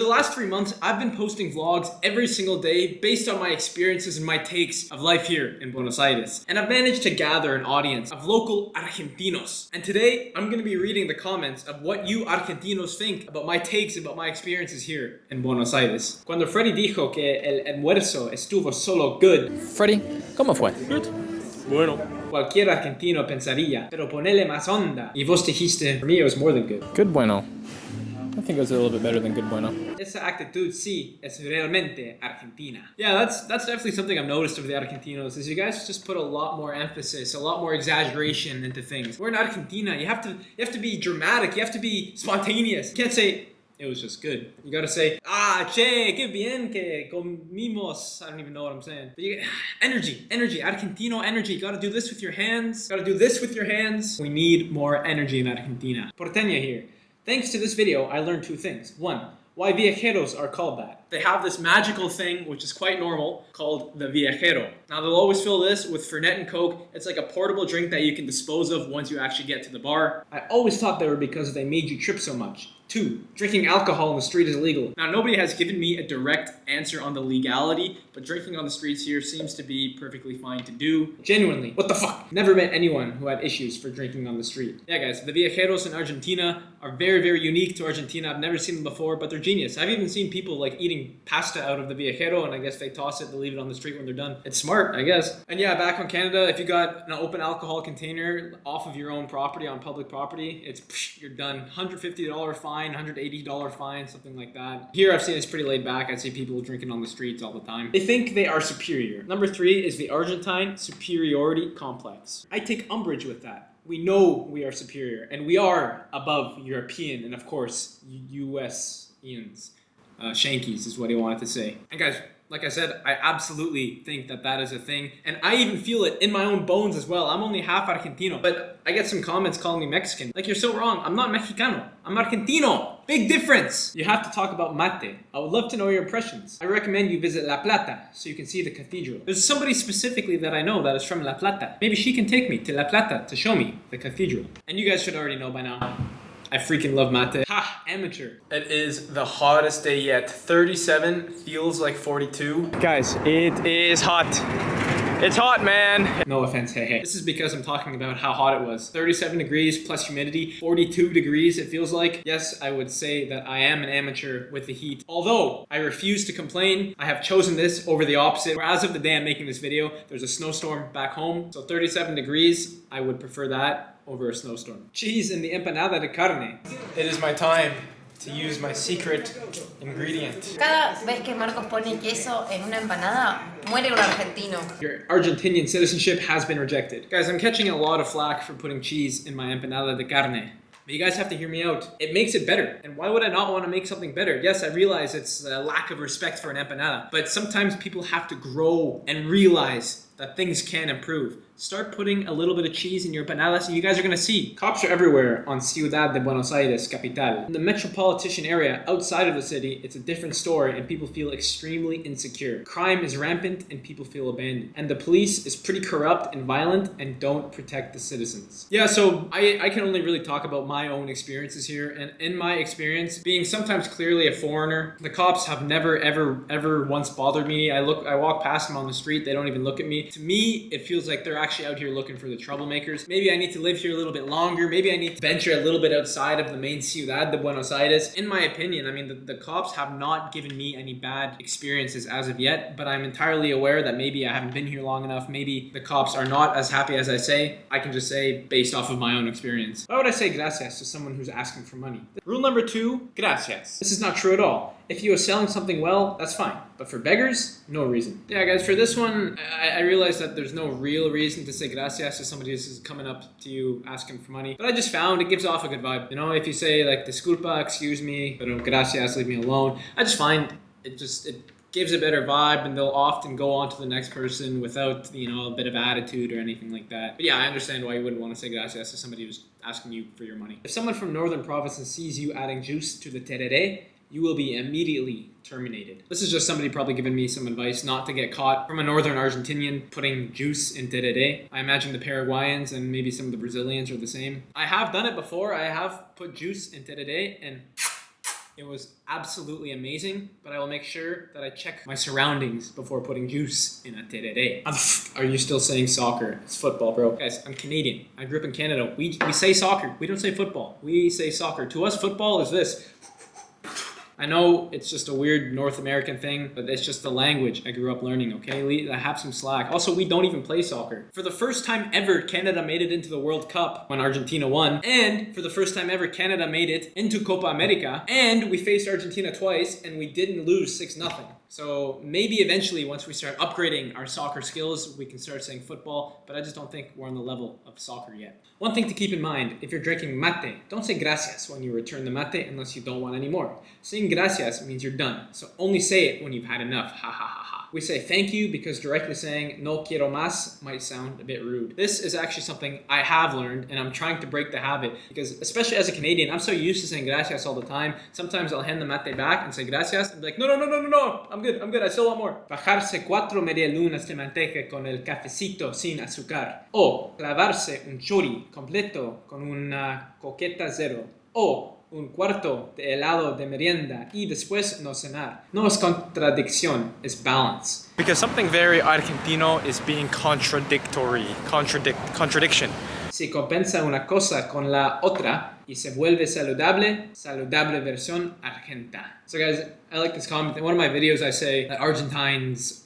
the last 3 months, I've been posting vlogs every single day based on my experiences and my takes of life here in Buenos Aires. And I've managed to gather an audience of local Argentinos. And today, I'm going to be reading the comments of what you Argentinos think about my takes about my experiences here in Buenos Aires. Cuando Freddy dijo que el almuerzo estuvo solo good. Freddy, ¿cómo fue? Good. Bueno. Cualquier argentino pensaría, pero ponele más onda. Y vos dijiste, for me it was more than good. Good bueno. I think it was a little bit better than good bueno. Esa actitud sí es realmente argentina. Yeah, that's definitely something I've noticed of the Argentinos is you guys just put a lot more emphasis, a lot more exaggeration into things. We're in Argentina. You have to be dramatic. You have to be spontaneous. You can't say it was just good. You gotta say, che, qué bien que comimos. I don't even know what I'm saying. But energy, Argentino energy. You gotta do this with your hands. We need more energy in Argentina. Porteña here. Thanks to this video, I learned 2 things. 1, why viajeros are called that. They have this magical thing, which is quite normal, called the viajero. Now, they'll always fill this with Fernet and Coke. It's like a portable drink that you can dispose of once you actually get to the bar. I always thought they were because they made you trip so much. 2, drinking alcohol on the street is illegal. Now, nobody has given me a direct answer on the legality, but drinking on the streets here seems to be perfectly fine to do. Genuinely, what the fuck? Never met anyone who had issues for drinking on the street. Yeah, guys, the viajeros in Argentina are very, very unique to Argentina. I've never seen them before, but they're genius. I've even seen people like eating pasta out of the viajero, and I guess they toss it, they leave it on the street when they're done. It's smart, I guess. And yeah, back on Canada, if you got an open alcohol container off of your own property, on public property, you're done. $150 fine, $180 fine, something like that. Here I've seen it's pretty laid back. I see people drinking on the streets all the time. They think they are superior. Number 3 is the Argentine superiority complex. I take umbrage with that. We know we are superior, and we are above European, and of course, US-ians. Shankies is what he wanted to say. And guys, like I said, I absolutely think that is a thing. And I even feel it in my own bones as well. I'm only half Argentino. But I get some comments calling me Mexican. Like, you're so wrong. I'm not Mexicano. I'm Argentino. Big difference. You have to talk about maté. I would love to know your impressions. I recommend you visit La Plata so you can see the cathedral. There's somebody specifically that I know that is from La Plata. Maybe she can take me to La Plata to show me the cathedral. And you guys should already know by now. I freaking love mate. Ha! Amateur. It is the hottest day yet. 37 feels like 42. Guys, it is hot. It's hot, man. No offense, hey. This is because I'm talking about how hot it was. 37 degrees plus humidity, 42 degrees it feels like. Yes, I would say that I am an amateur with the heat. Although, I refuse to complain. I have chosen this over the opposite. Where as of the day I'm making this video, there's a snowstorm back home. So 37 degrees, I would prefer that over a snowstorm. Cheese in the empanada de carne. It is my time to use my secret ingredient. Cada vez que Marcos pone queso en una empanada, muere un argentino. Your Argentinian citizenship has been rejected. Guys, I'm catching a lot of flack for putting cheese in my empanada de carne. But you guys have to hear me out. It makes it better. And why would I not want to make something better? Yes, I realize it's a lack of respect for an empanada, but sometimes people have to grow and realize that things can improve. Start putting a little bit of cheese in your empanadas and you guys are gonna see. Cops are everywhere on Ciudad de Buenos Aires, capital. In the metropolitan area outside of the city, it's a different story and people feel extremely insecure. Crime is rampant and people feel abandoned. And the police is pretty corrupt and violent and don't protect the citizens. Yeah, so I can only really talk about my own experiences here. And in my experience, being sometimes clearly a foreigner, the cops have never, ever once bothered me. I walk past them on the street, they don't even look at me. To me, it feels like they're actually out here looking for the troublemakers. Maybe I need to live here a little bit longer. Maybe I need to venture a little bit outside of the main Ciudad de Buenos Aires. In my opinion, I mean, the cops have not given me any bad experiences as of yet, but I'm entirely aware that maybe I haven't been here long enough. Maybe the cops are not as happy as I say. I can just say based off of my own experience. Why would I say gracias to someone who's asking for money? Rule number 2, gracias. This is not true at all. If you are selling something well, that's fine. But for beggars, no reason. Yeah, guys, for this one, I realized that there's no real reason to say gracias to somebody who's coming up to you asking for money. But I just found it gives off a good vibe. You know, if you say like, disculpa, excuse me, pero gracias, leave me alone. I just find it gives a better vibe and they'll often go on to the next person without, you know, a bit of attitude or anything like that. But yeah, I understand why you wouldn't want to say gracias to somebody who's asking you for your money. If someone from northern provinces sees you adding juice to the tereré, you will be immediately terminated. This is just somebody probably giving me some advice not to get caught from a northern Argentinian putting juice in tereré. I imagine the Paraguayans and maybe some of the Brazilians are the same. I have done it before. I have put juice in tereré and It was absolutely amazing, but I will make sure that I check my surroundings before putting juice in a tereré. Are you still saying soccer? It's football, bro. Guys, I'm Canadian. I grew up in Canada. We say soccer. We don't say football. We say soccer. To us, football is this. I know it's just a weird North American thing, but it's just the language I grew up learning, okay? I have some slack. Also, we don't even play soccer. For the first time ever, Canada made it into the World Cup when Argentina won. And for the first time ever, Canada made it into Copa America. And we faced Argentina twice, and we didn't lose 6-0. So maybe eventually, once we start upgrading our soccer skills, we can start saying football, but I just don't think we're on the level of soccer yet. One thing to keep in mind, if you're drinking mate, don't say gracias when you return the mate unless you don't want any more. Saying gracias means you're done, so only say it when you've had enough. Ha ha ha ha. We say thank you because directly saying no quiero más might sound a bit rude. This is actually something I have learned, and I'm trying to break the habit because, especially as a Canadian, I'm so used to saying gracias all the time. Sometimes I'll hand the mate back and say gracias and be like, no, I'm good, I still want more. Bajarse 4 medialunas de manteca con el cafecito sin azúcar. O clavarse un chori completo con una coqueta cero. O un cuarto de helado de merienda y después no cenar. No es contradicción, es balance. Because something very Argentino is being contradictory. Contradiction. Si compensa una cosa con la otra y se vuelve saludable, saludable versión argenta. So guys, I like this comment. In one of my videos I say that Argentinians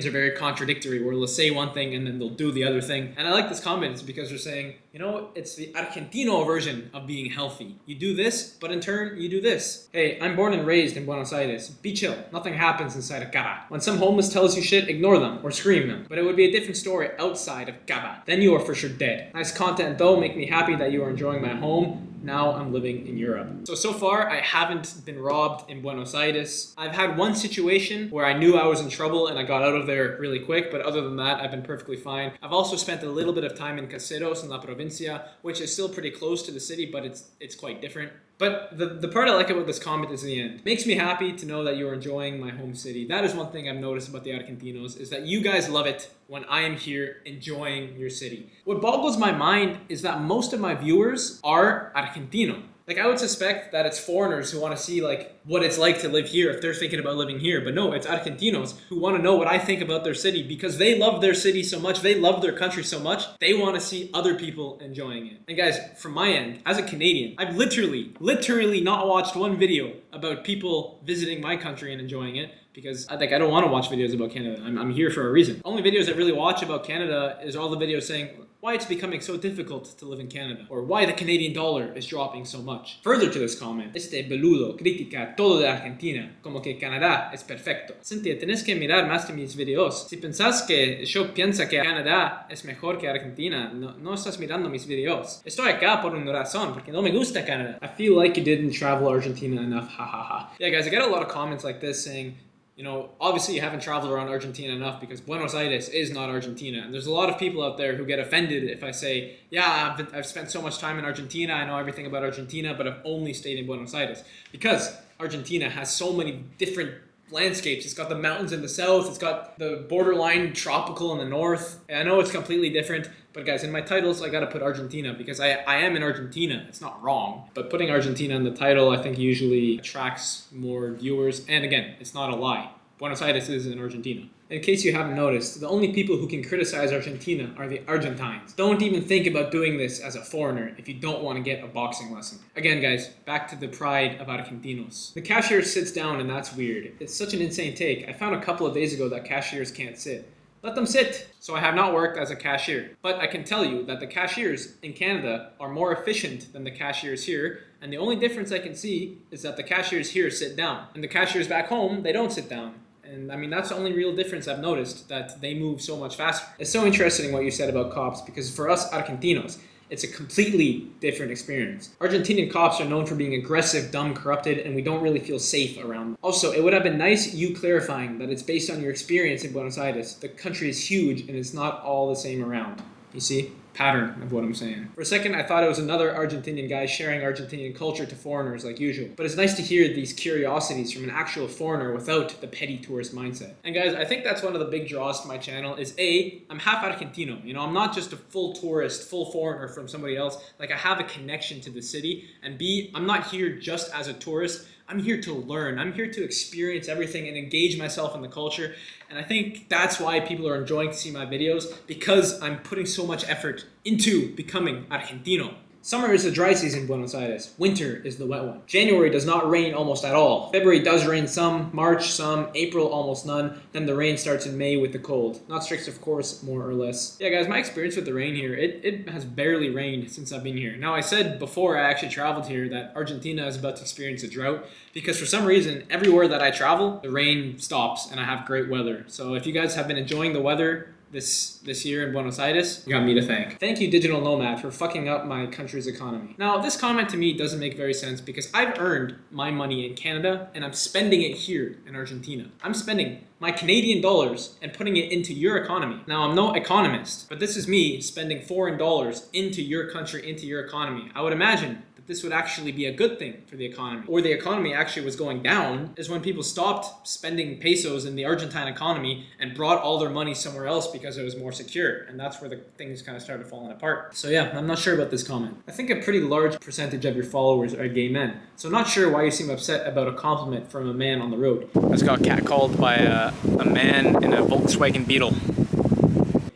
are very contradictory, where they'll say one thing and then they'll do the other thing. And I like this comment, it's because they're saying, you know, it's the Argentino version of being healthy. You do this, but in turn, you do this. Hey, I'm born and raised in Buenos Aires. Be chill. Nothing happens inside of Cava. When some homeless tells you shit, ignore them or scream them. But it would be a different story outside of Cava. Then you are for sure dead. Nice content though, make me happy that you are enjoying my home. Now I'm living in Europe. So far, I haven't been robbed in Buenos Aires. I've had one situation where I knew I was in trouble and I got out of there really quick, but other than that, I've been perfectly fine. I've also spent a little bit of time in Caseros in La Provincia, which is still pretty close to the city, but it's quite different. But the part I like about this comment is the end. It makes me happy to know that you're enjoying my home city. That is one thing I've noticed about the Argentinos, is that you guys love it when I am here enjoying your city. What boggles my mind is that most of my viewers are Argentino. Like, I would suspect that it's foreigners who want to see, like, what it's like to live here if they're thinking about living here. But no, it's Argentinos who want to know what I think about their city because they love their city so much, they love their country so much, they want to see other people enjoying it. And guys, from my end, as a Canadian, I've literally not watched one video about people visiting my country and enjoying it. Because I don't want to watch videos about Canada. I'm here for a reason. Only videos I really watch about Canada is all the videos saying why it's becoming so difficult to live in Canada, or why the Canadian dollar is dropping so much. Further to this comment, este beludo critica todo de Argentina, como que Canadá es perfecto. Cynthia, tenés que mirar más de mis videos. Si pensás que yo pienso que Canadá es mejor que Argentina, no estás mirando mis videos. Estoy acá por una razón, porque no me gusta Canadá. I feel like you didn't travel Argentina enough, ha ha ha. Yeah guys, I get a lot of comments like this saying, you know, obviously you haven't traveled around Argentina enough because Buenos Aires is not Argentina. And there's a lot of people out there who get offended if I say, yeah, I've spent so much time in Argentina, I know everything about Argentina, but I've only stayed in Buenos Aires. Because Argentina has so many different landscapes. It's got the mountains in the south, it's got the borderline tropical in the north. And I know it's completely different, but guys, in my titles, I gotta put Argentina because I am in Argentina. It's not wrong. But putting Argentina in the title, I think usually attracts more viewers. And again, it's not a lie. Buenos Aires is in Argentina. In case you haven't noticed, the only people who can criticize Argentina are the Argentines. Don't even think about doing this as a foreigner if you don't want to get a boxing lesson. Again, guys, back to the pride of Argentinos. The cashier sits down and that's weird. It's such an insane take. I found a couple of days ago that cashiers can't sit. Let them sit. So I have not worked as a cashier. But I can tell you that the cashiers in Canada are more efficient than the cashiers here. And the only difference I can see is that the cashiers here sit down. And the cashiers back home, they don't sit down. And I mean, that's the only real difference I've noticed, that they move so much faster. It's so interesting what you said about cops, because for us Argentinos, it's a completely different experience. Argentinian cops are known for being aggressive, dumb, corrupted, and we don't really feel safe around them. Also, it would have been nice you clarifying that it's based on your experience in Buenos Aires. The country is huge and it's not all the same around. You see? Pattern of what I'm saying. For a second, I thought it was another Argentinian guy sharing Argentinian culture to foreigners like usual. But it's nice to hear these curiosities from an actual foreigner without the petty tourist mindset. And guys, I think that's one of the big draws to my channel is A, I'm half Argentino. You know, I'm not just a full tourist, full foreigner from somebody else. Like, I have a connection to the city. And B, I'm not here just as a tourist. I'm here to learn. I'm here to experience everything and engage myself in the culture. And I think that's why people are enjoying to see my videos, because I'm putting so much effort into becoming Argentino. Summer is the dry season in Buenos Aires. Winter is the wet one. January does not rain almost at all. February does rain some, March some, April almost none. Then the rain starts in May with the cold. Not strict, of course, more or less. Yeah, guys, my experience with the rain here, it has barely rained since I've been here. Now, I said before I actually traveled here that Argentina is about to experience a drought, because for some reason, everywhere that I travel, the rain stops and I have great weather. So if you guys have been enjoying the weather this year in Buenos Aires, you got me to thank. Thank you, digital nomad, for fucking up my country's economy. Now, this comment to me doesn't make very sense, because I've earned my money in Canada and I'm spending it here in Argentina. I'm spending my Canadian dollars and putting it into your economy. Now, I'm no economist, but this is me spending foreign dollars into your country, into your economy. I would imagine that this would actually be a good thing for the economy, or the economy actually was going down, is when people stopped spending pesos in the Argentine economy and brought all their money somewhere else because it was more secure. And that's where the things kind of started falling apart. So yeah, I'm not sure about this comment. I think a pretty large percentage of your followers are gay men. So not sure why you seem upset about a compliment from a man on the road. I just got catcalled by a man in a Volkswagen Beetle.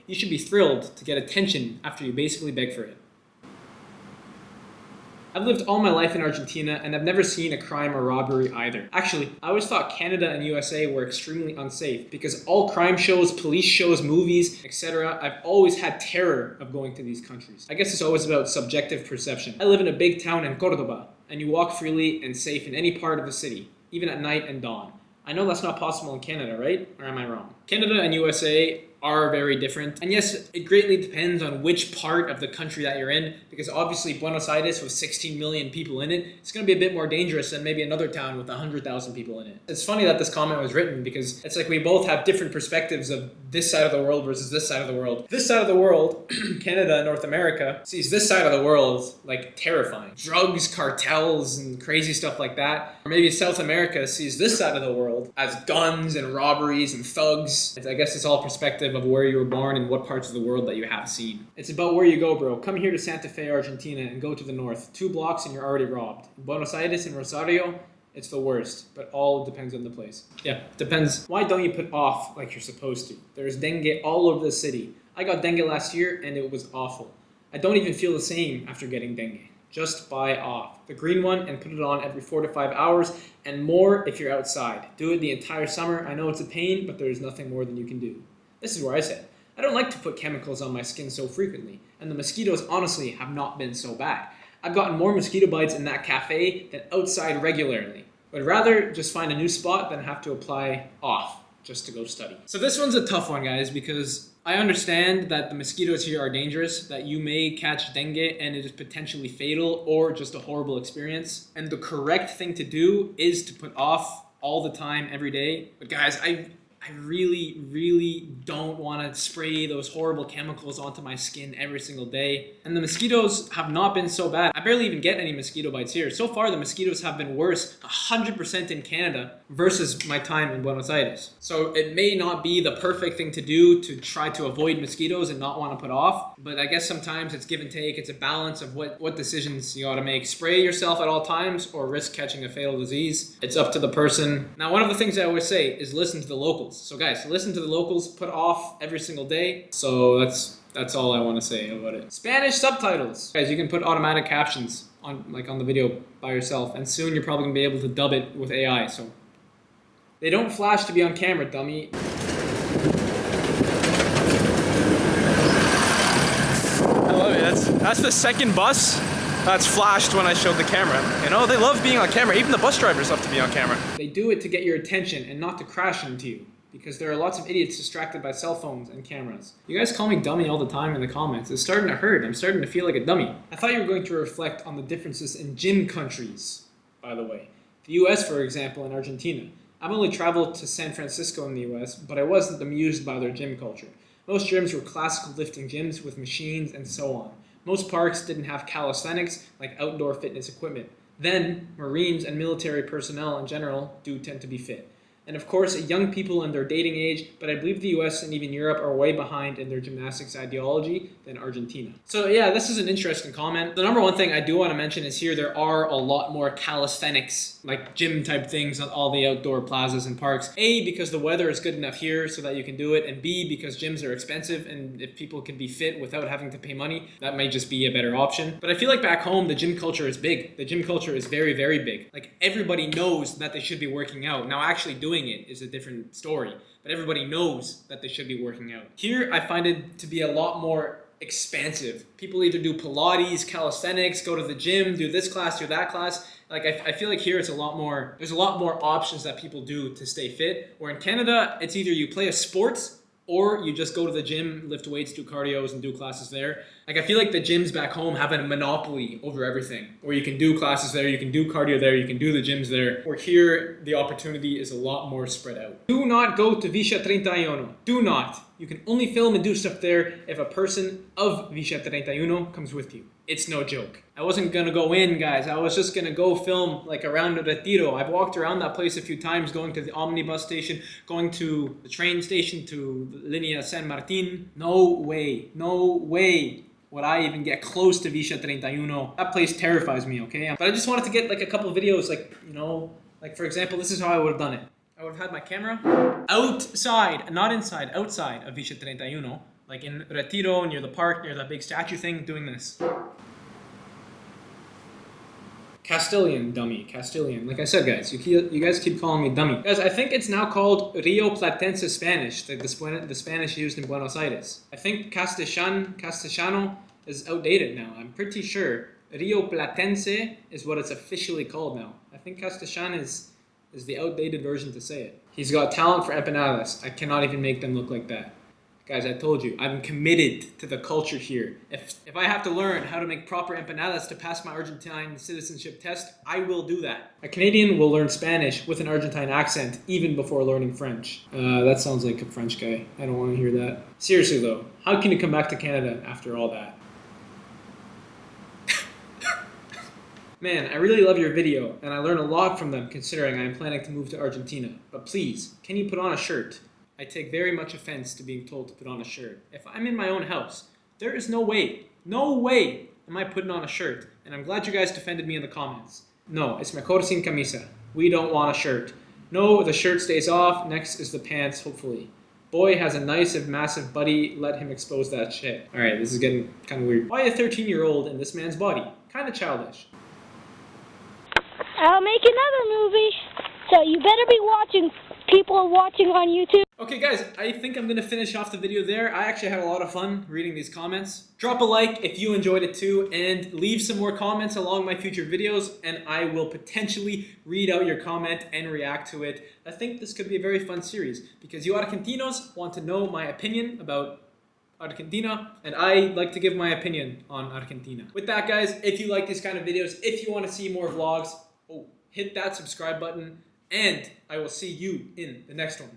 You should be thrilled to get attention after you basically beg for it. I've lived all my life in Argentina and I've never seen a crime or robbery either. Actually, I always thought Canada and USA were extremely unsafe, because all crime shows, police shows, movies, etc., I've always had terror of going to these countries. I guess it's always about subjective perception. I live in a big town in Cordoba, and you walk freely and safe in any part of the city, even at night and dawn. I know that's not possible in Canada, right? Or am I wrong? Canada and USA are very different. And yes, it greatly depends on which part of the country that you're in, because obviously Buenos Aires with 16 million people in it, it's going to be a bit more dangerous than maybe another town with 100,000 people in it. It's funny that this comment was written, because it's like we both have different perspectives of this side of the world versus this side of the world. This side of the world, Canada and North America, sees this side of the world like terrifying. Drugs, cartels, and crazy stuff like that. Or maybe South America sees this side of the world as guns and robberies and thugs. I guess it's all perspective of where you were born and what parts of the world that you have seen. It's about where you go, bro. Come here to Santa Fe, Argentina, and go to the north. 2 blocks and you're already robbed. In Buenos Aires and Rosario, it's the worst, but all depends on the place. Yeah, depends. Why don't you put off like you're supposed to? There's dengue all over the city. I got dengue last year and it was awful. I don't even feel the same after getting dengue. Just buy off the green one and put it on every 4 to 5 hours, and more if you're outside. Do it the entire summer. I know it's a pain, but there's nothing more than you can do. This is where I said, I don't like to put chemicals on my skin so frequently, and the mosquitoes honestly have not been so bad. I've gotten more mosquito bites in that cafe than outside regularly. Would rather just find a new spot than have to apply off just to go study. So this one's a tough one, guys, because I understand that the mosquitoes here are dangerous, that you may catch dengue and it is potentially fatal or just a horrible experience. And the correct thing to do is to put off all the time, every day. But guys, I really don't want to spray those horrible chemicals onto my skin every single day. And the mosquitoes have not been so bad. I barely even get any mosquito bites here. So far, the mosquitoes have been worse 100% in Canada versus my time in Buenos Aires. So it may not be the perfect thing to do to try to avoid mosquitoes and not want to put off, but I guess sometimes it's give and take. It's a balance of what decisions you ought to make. Spray yourself at all times or risk catching a fatal disease. It's up to the person. Now, one of the things I always say is listen to the locals. So guys, listen to the locals, put off every single day. So that's all I want to say about it. Spanish subtitles. Guys, you can put automatic captions on the video by yourself, and soon you're probably gonna be able to dub it with AI. So they don't flash to be on camera, dummy. I love it. That's the second bus that's flashed when I showed the camera. You know, they love being on camera. Even the bus drivers love to be on camera. They do it to get your attention and not to crash into you, because there are lots of idiots distracted by cell phones and cameras. You guys call me dummy all the time in the comments. It's starting to hurt. I'm starting to feel like a dummy. I thought you were going to reflect on the differences in gym countries, by the way. The US, for example, and Argentina. I've only traveled to San Francisco in the US, but I wasn't amused by their gym culture. Most gyms were classical lifting gyms with machines and so on. Most parks didn't have calisthenics like outdoor fitness equipment. Then, Marines and military personnel in general do tend to be fit. And of course, young people in their dating age, but I believe the US and even Europe are way behind in their gymnastics ideology than Argentina. So yeah, this is an interesting comment. The number one thing I do want to mention is here there are a lot more calisthenics, like gym type things on all the outdoor plazas and parks. A, because the weather is good enough here so that you can do it, and B, because gyms are expensive, and if people can be fit without having to pay money, that might just be a better option. But I feel like back home, the gym culture is big. The gym culture is very, very big. Like everybody knows that they should be working out. Now actually doing it is a different story, but everybody knows that they should be working out. Here, I find it to be a lot more expansive. People either do Pilates, calisthenics, go to the gym, do this class, do that class. Like I feel like here it's there's a lot more options that people do to stay fit. Where in Canada, it's either you play a sport or you just go to the gym, lift weights, do cardios, and do classes there. Like I feel like the gyms back home have a monopoly over everything, where you can do classes there, you can do cardio there, you can do the gyms there. Where here, the opportunity is a lot more spread out. Do not go to Villa 31. Do not. You can only film and do stuff there if a person of Villa 31 comes with you. It's no joke. I wasn't gonna go in, guys. I was just gonna go film like around Retiro. I've walked around that place a few times, going to the omnibus station, going to the train station to Linea San Martin. No way would I even get close to Villa 31. That place terrifies me, okay? But I just wanted to get like a couple videos, like, you know, like for example, this is how I would have done it. I would have had my camera outside, not inside, outside of Villa 31, like in Retiro, near the park, near that big statue thing, doing this. Castilian, dummy, Castilian. Like I said, guys, you guys keep calling me dummy. Guys, I think it's now called Rio Platense Spanish, like the Spanish used in Buenos Aires. I think Castellano is outdated now. I'm pretty sure Rio Platense is what it's officially called now. I think Castellano is the outdated version to say it. He's got talent for empanadas. I cannot even make them look like that. Guys, I told you, I'm committed to the culture here. If I have to learn how to make proper empanadas to pass my Argentine citizenship test, I will do that. A Canadian will learn Spanish with an Argentine accent even before learning French. That sounds like a French guy. I don't want to hear that. Seriously though, how can you come back to Canada after all that? Man, I really love your video, and I learn a lot from them considering I am planning to move to Argentina. But please, can you put on a shirt? I take very much offense to being told to put on a shirt. If I'm in my own house, there is no way am I putting on a shirt. And I'm glad you guys defended me in the comments. No, it's mejor sin camisa. We don't want a shirt. No, the shirt stays off. Next is the pants, hopefully. Boy has a nice and massive buddy. Let him expose that shit. All right, this is getting kind of weird. Why a 13-year-old in this man's body? Kind of childish. I'll make another movie, so you better be watching. People are watching on YouTube. Okay guys, I think I'm gonna finish off the video there. I actually had a lot of fun reading these comments. Drop a like if you enjoyed it too, and leave some more comments along my future videos, and I will potentially read out your comment and react to it. I think this could be a very fun series, because you Argentinos want to know my opinion about Argentina, and I like to give my opinion on Argentina. With that guys, if you like these kind of videos, if you want to see more vlogs, hit that subscribe button, and I will see you in the next one.